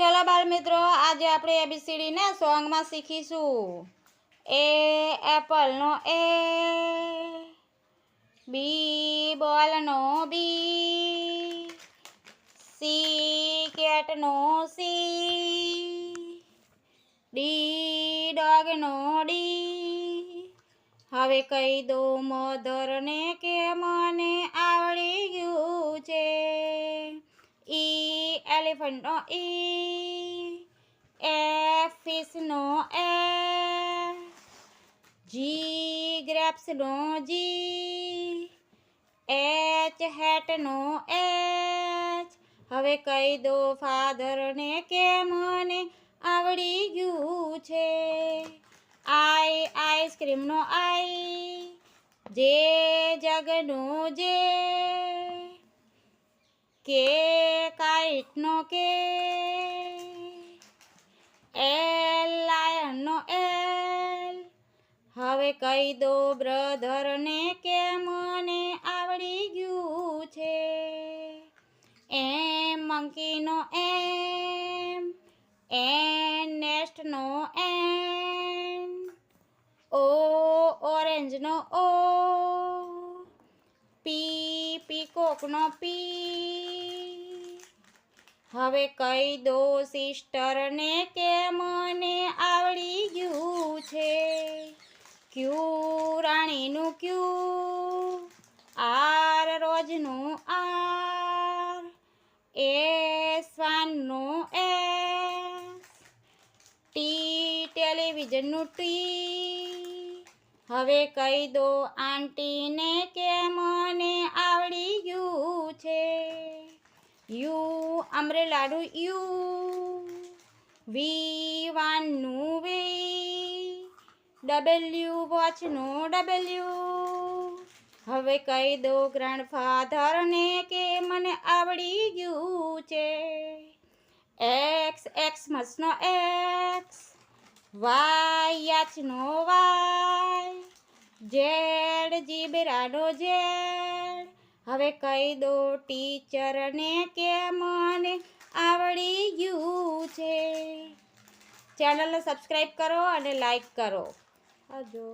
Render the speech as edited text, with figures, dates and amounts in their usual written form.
चलो बाल मित्रों, आज आप एबीसीडी ने सॉन्ग में शीखीशुं। ए एपल नो ए, बी बॉल नो बी, सी कैट नो सी, डी डॉग नो डी। हवे कही दो मधर ने के मने आवड़ी गयुं छे। ई एलिफेंट नो ई, एफ फिश नो एफ, जी ग्रेप्स नो जी, एच हैट नो एच। हवे कही दो फादर ने के मने आवड़ी गयुं छे। आई आइसक्रीम नो आई, जे जग नो जे, के काइट नो के, एल लायन नो एल। हवे कही दो ब्रदर ने के मने आवड़ी गयुं छे। एम मंकी नो एम, एन नेस्ट नो एन, ओ ऑरेंज नो ओ, पी पीकॉक नो पी। हवे कही दो सिस्टर ने के मने आवड़ी गयुं छे। क्यू राणी नु क्यू, आर रोज नु आर, एस स्वान नु एस, टी टेलीविजन नु टी। हवे कही दो आंटी ने के मने आवड़ी गयुं छे। यू अमरेला नु यू, वी वान नु वी, डबल्यू वॉच नु डबल्यू। हवे कही दो ग्रैंडफादर ने के मने आवड़ी गयुं छे। एक्स एक्समस नो एक्स, वाय याच नो वाय, जेड जीब्रा नो जेड। हवे कही दो टीचर ने के मने आवड़ी गयुं छे। चैनल ने सब्सक्राइब करो और लाइक करो। આવજો।